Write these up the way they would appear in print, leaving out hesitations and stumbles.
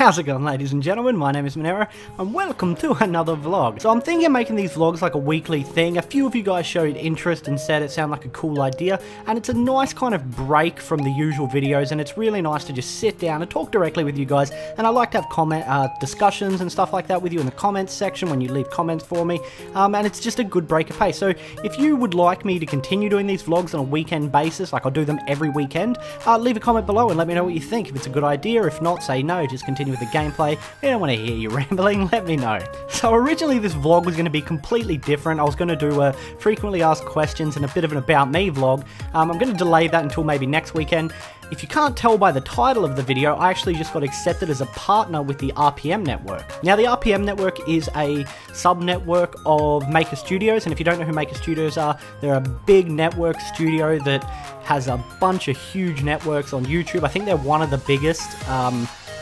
How's it going, ladies and gentlemen? My name is Monero, and welcome to another vlog. So I'm thinking of making these vlogs like a weekly thing. A few of you guys showed interest and said it sounded like a cool idea, and it's a nice kind of break from the usual videos, and it's really nice to just sit down and talk directly with you guys. And I like to have discussions and stuff like that with you in the comments section when you leave comments for me, and it's just a good break of pace. So if you would like me to continue doing these vlogs on a weekend basis, like I'll do them every weekend, leave a comment below and let me know what you think. If it's a good idea, if not, say no, just continue with the gameplay. I don't want to hear you rambling, let me know. So originally this vlog was going to be completely different. I was going to do a frequently asked questions and a bit of an about me vlog. I'm going to delay that until maybe next weekend. If you can't tell by the title of the video, I actually just got accepted as a partner with the RPM network. Now the RPM network is a sub-network of Maker Studios, and if you don't know who Maker Studios are, they're a big network studio that has a bunch of huge networks on YouTube. I think they're one of the biggest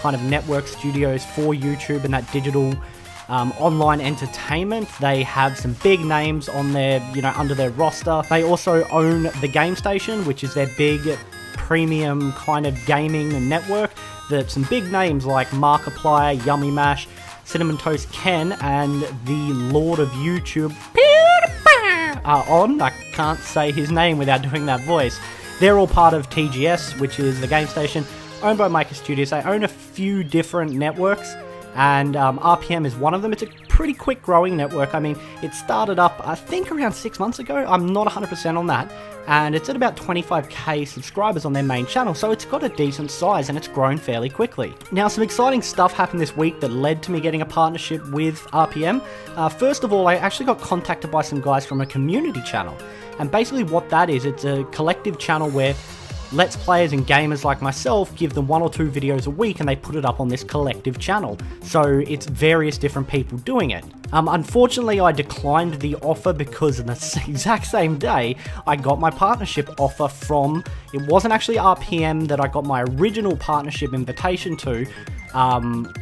kind of network studios for YouTube and that digital online entertainment. They have some big names on their, under their roster. They also own the Game Station, which is their big premium kind of gaming network that some big names like Markiplier, Yummy Mash, Cinnamon Toast Ken, and the Lord of YouTube are on. I can't say his name without doing that voice. They're all part of TGS, which is the Game Station, owned by Maker Studios. They own a few different networks, and RPM is one of them. It's a pretty quick growing network. I mean, it started up, I think, around 6 months ago. I'm not 100% on that. And it's at about 25k subscribers on their main channel, so it's got a decent size and it's grown fairly quickly. Now, some exciting stuff happened this week that led to me getting a partnership with RPM. First of all, I actually got contacted by some guys from a community channel. And basically what that is, it's a collective channel where Let's Players and gamers like myself give them 1 or 2 videos a week and they put it up on this collective channel. So it's various different people doing it. Unfortunately, I declined the offer because on the exact same day, I got my partnership offer from, it wasn't actually RPM that I got my original partnership invitation to,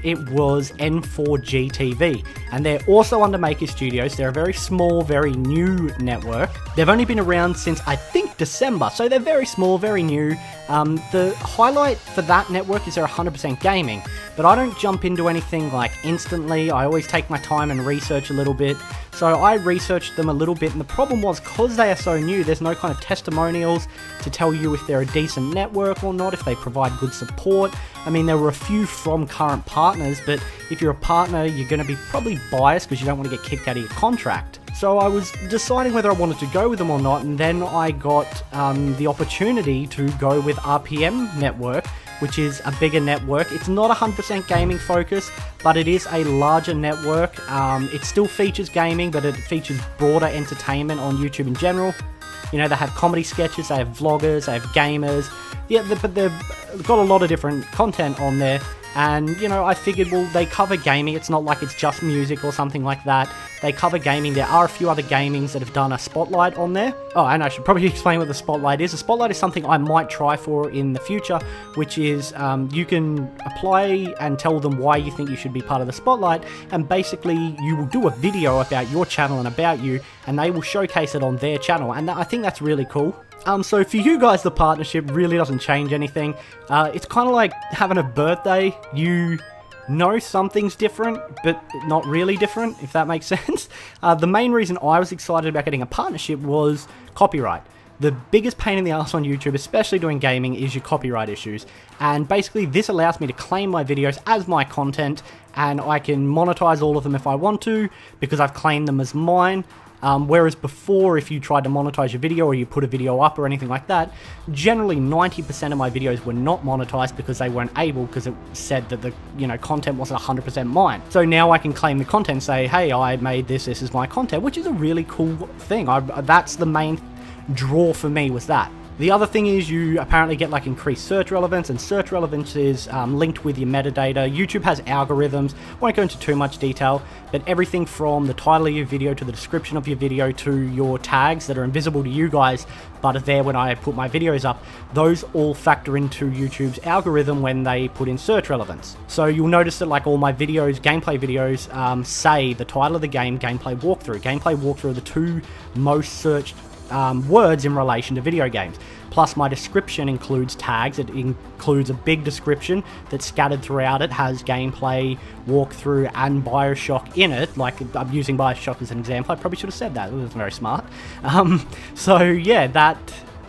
it was N4GTV, and they're also under Maker Studios. They're a very small, very new network. They've only been around since, I think, December, so they're very small, very new. The highlight for that network is they're 100% gaming, but I don't jump into anything like instantly. I always take my time and research a little bit. So I researched them a little bit, and the problem was, because they are so new, there's no kind of testimonials to tell you if they're a decent network or not, if they provide good support. I mean, there were a few from current partners, but if you're a partner, you're going to be probably biased because you don't want to get kicked out of your contract. So I was deciding whether I wanted to go with them or not, and then I got the opportunity to go with RPM Network, which is a bigger network. It's not 100% gaming focused, but it is a larger network. It still features gaming, but it features broader entertainment on YouTube in general. They have comedy sketches, they have vloggers, they have gamers. Yeah, but they've got a lot of different content on there. And, I figured, well, they cover gaming. It's not like it's just music or something like that. They cover gaming. There are a few other gamings that have done a spotlight on there. Oh, and I should probably explain what the spotlight is. A spotlight is something I might try for in the future, which is you can apply and tell them why you think you should be part of the spotlight, and basically you will do a video about your channel and about you, and they will showcase it on their channel, and I think that's really cool. So for you guys, the partnership really doesn't change anything. It's kind of like having a birthday. You know something's different, but not really different, if that makes sense. The main reason I was excited about getting a partnership was copyright. The biggest pain in the ass on YouTube, especially doing gaming, is your copyright issues. And basically this allows me to claim my videos as my content, and I can monetize all of them if I want to, because I've claimed them as mine. Whereas before, if you tried to monetize your video or you put a video up or anything like that, generally 90% of my videos were not monetized because they weren't able, because it said that the content wasn't 100% mine. So now I can claim the content, say, hey, I made this is my content, which is a really cool thing. That's the main draw for me, was that. The other thing is you apparently get like increased search relevance, and search relevance is linked with your metadata. YouTube has algorithms, won't go into too much detail, but everything from the title of your video to the description of your video to your tags that are invisible to you guys but are there when I put my videos up, those all factor into YouTube's algorithm when they put in search relevance. So you'll notice that like all my videos, gameplay videos, say the title of the game, gameplay walkthrough. Gameplay walkthrough are the 2 most searched words in relation to video games. Plus my description includes tags. It includes a big description that's scattered throughout. It has gameplay, walkthrough, and Bioshock in it. Like, I'm using Bioshock as an example. I probably should have said that. It was very smart. So yeah,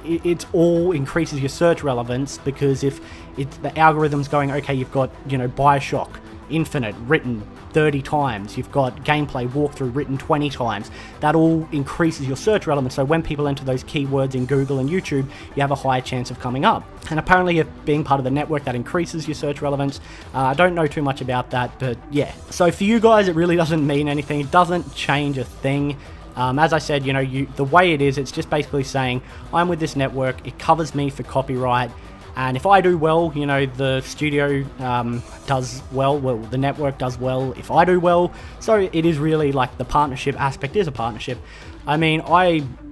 it all increases your search relevance, because if the algorithm's going, okay, you've got, you know, Bioshock Infinite written 30 times, you've got gameplay walkthrough written 20 times, that all increases your search relevance. So when people enter those keywords in Google and YouTube, you have a higher chance of coming up. And apparently, if being part of the network, that increases your search relevance. I don't know too much about that, but yeah. So for you guys, it really doesn't mean anything. It doesn't change a thing. As I said, you know, the way it is, it's just basically saying, I'm with this network, it covers me for copyright, and if I do well, you know, the studio does well, the network does well if I do well. So it is really like the partnership aspect is a partnership. I mean,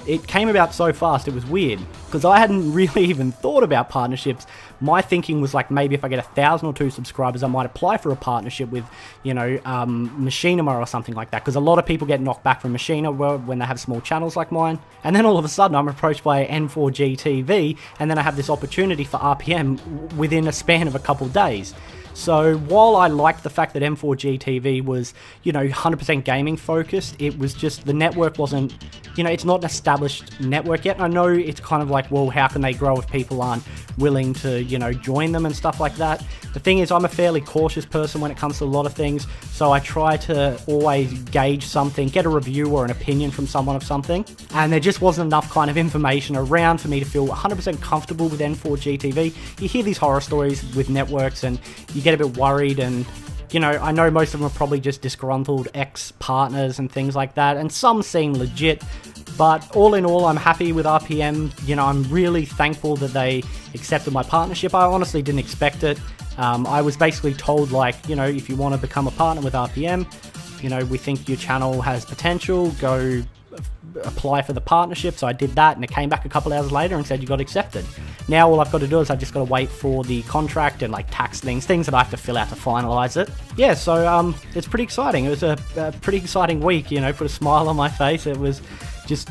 it came about so fast, it was weird, because I hadn't really even thought about partnerships. My thinking was like, maybe if I get 1,000 or 2 subscribers, I might apply for a partnership with, you know, Machinima or something like that, because a lot of people get knocked back from Machinima when they have small channels like mine. And then all of a sudden I'm approached by N4G TV, and then I have this opportunity for RPM within a span of a couple days. So while I liked the fact that M4G TV was, you know, 100% gaming focused, it was just the network wasn't, you know, it's not an established network yet. And I know it's kind of like, well, how can they grow if people aren't willing to, you know, join them and stuff like that? The thing is, I'm a fairly cautious person when it comes to a lot of things, so I try to always gauge something, get a review or an opinion from someone of something, and there just wasn't enough kind of information around for me to feel 100% comfortable with N4G TV. You hear these horror stories with networks and you get a bit worried, and you know, I know most of them are probably just disgruntled ex-partners and things like that, and some seem legit, but all in all, I'm happy with RPM. You know, I'm really thankful that they accepted my partnership. I honestly didn't expect it. I was basically told, like, you know, if you want to become a partner with RPM, you know, we think your channel has potential, go apply for the partnership. So I did that, and it came back a couple hours later and said you got accepted. Now all I've got to do is I've just got to wait for the contract and like tax things that I have to fill out to finalize it. Yeah, so it's pretty exciting. It was a pretty exciting week, you know, put a smile on my face. It was just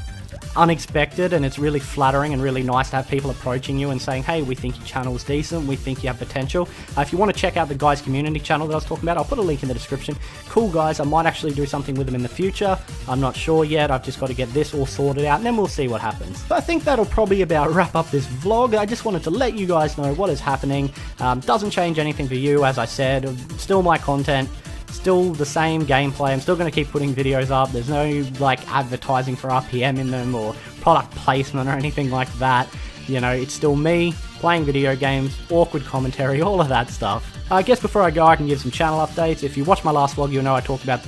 unexpected, and it's really flattering and really nice to have people approaching you and saying, hey, we think your channel is decent, we think you have potential. If you want to check out the guys community channel that I was talking about, I'll put a link in the description. Cool guys, I might actually do something with them in the future. I'm not sure yet. I've just got to get this all sorted out, and then we'll see what happens. But I think that'll probably about wrap up this vlog. I just wanted to let you guys know what is happening. Doesn't change anything for you, as I said. Still my content, still the same gameplay. I'm still going to keep putting videos up. There's no like advertising for RPM in them or product placement or anything like that. You know, it's still me playing video games, awkward commentary, all of that stuff. I guess before I go, I can give some channel updates. If you watch my last vlog, you'll know I talked about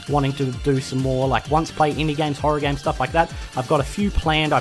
wanting to do some more like once play indie games, horror games, stuff like that. I've got a few planned. I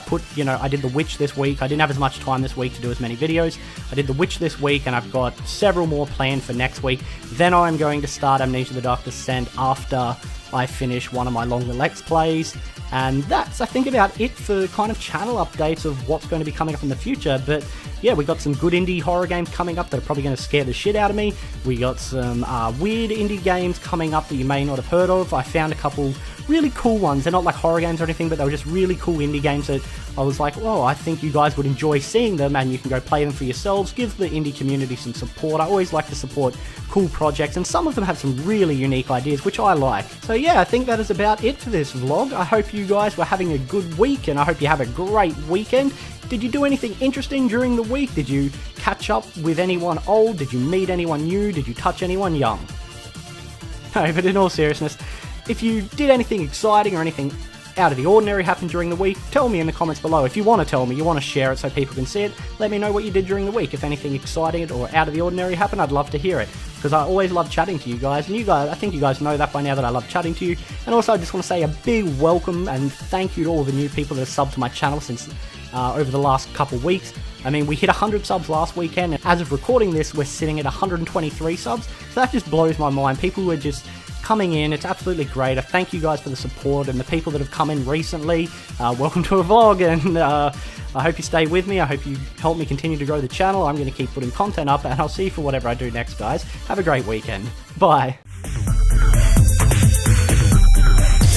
did The Witch this week. I didn't have as much time this week to do as many videos. I did The Witch this week, and I've got several more planned for next week. Then I'm going to start Amnesia the Dark Descent after I finish one of my longer Let's Plays. And that's, I think, about it for kind of channel updates of what's going to be coming up in the future. But yeah, we got some good indie horror games coming up that are probably going to scare the shit out of me. We got some weird indie games coming up that you may not have heard of. I found a couple really cool ones. They're not like horror games or anything, but they were just really cool indie games that I was like, oh, I think you guys would enjoy seeing them, and you can go play them for yourselves. Give the indie community some support. I always like to support cool projects, and some of them have some really unique ideas, which I like. So yeah, I think that is about it for this vlog. I hope you guys were having a good week, and I hope you have a great weekend. Did you do anything interesting during the week? Did you catch up with anyone old? Did you meet anyone new? Did you touch anyone young? No, but in all seriousness, if you did anything exciting or anything out of the ordinary happen during the week, tell me in the comments below. If you want to tell me, you want to share it so people can see it, let me know what you did during the week. If anything exciting or out of the ordinary happened, I'd love to hear it, because I always love chatting to you guys, and you guys, I think you guys know that by now that I love chatting to you. And also I just want to say a big welcome and thank you to all the new people that have subbed to my channel since over the last couple weeks. I mean, we hit 100 subs last weekend, and as of recording this, we're sitting at 123 subs, so that just blows my mind. People were just coming in. It's absolutely great. I thank you guys for the support, and the people that have come in recently, welcome to a vlog, and I hope you stay with me. I hope you help me continue to grow the channel. I'm going to keep putting content up, and I'll see you for whatever I do next, guys. Have a great weekend. Bye.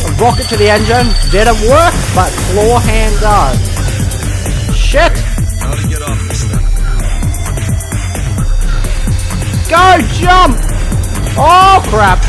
A rocket to the engine didn't work, but floor hand does. Shit! Go, jump! Oh, crap.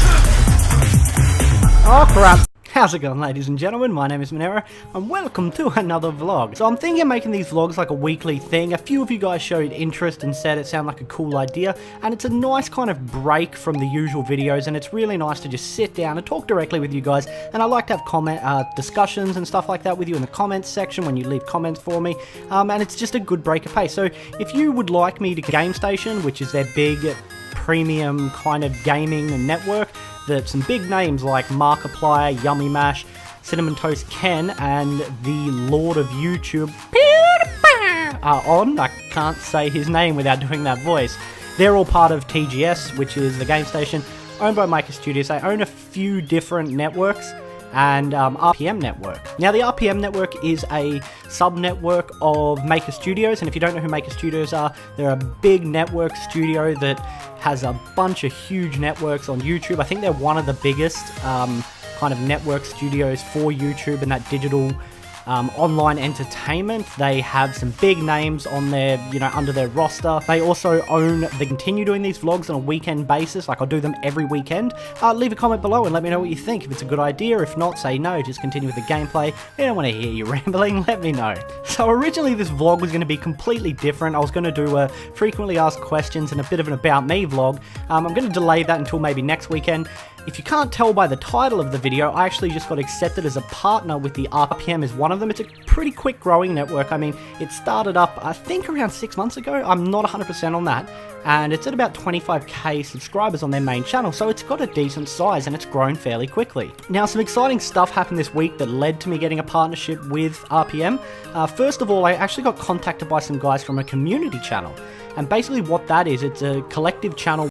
Oh, crap. How's it going, ladies and gentlemen? My name is Monero, and welcome to another vlog. So I'm thinking of making these vlogs like a weekly thing. A few of you guys showed interest and said it sounded like a cool idea, and it's a nice kind of break from the usual videos, and it's really nice to just sit down and talk directly with you guys. And I like to have discussions and stuff like that with you in the comments section when you leave comments for me, and it's just a good break of pace. So if you would like me to Game Station, which is their big premium kind of gaming network, that some big names like Markiplier, Yummy Mash, Cinnamon Toast Ken, and the Lord of YouTube, PewDiePie, are on. I can't say his name without doing that voice. They're all part of TGS, which is the Game Station, owned by Maker Studios. They own a few different networks, and RPM Network. Now, the RPM Network is a sub-network of Maker Studios, and if you don't know who Maker Studios are, they're a big network studio that has a bunch of huge networks on YouTube. I think they're one of the biggest kind of network studios for YouTube and that digital online entertainment. They have some big names on their, under their roster. They also they continue doing these vlogs on a weekend basis. Like, I'll do them every weekend. Leave a comment below and let me know what you think. If it's a good idea, if not, say no, just continue with the gameplay. I don't want to hear you rambling, let me know. So originally this vlog was going to be completely different. I was going to do a frequently asked questions and a bit of an about me vlog. I'm going to delay that until maybe next weekend. If you can't tell by the title of the video, I actually just got accepted as a partner with the RPM as one of them. It's a pretty quick growing network. I mean, it started up, I think, around 6 months ago. I'm not 100% on that. And it's at about 25k subscribers on their main channel, so it's got a decent size and it's grown fairly quickly. Now, some exciting stuff happened this week that led to me getting a partnership with RPM. First of all, I actually got contacted by some guys from a community channel. And basically what that is, it's a collective channel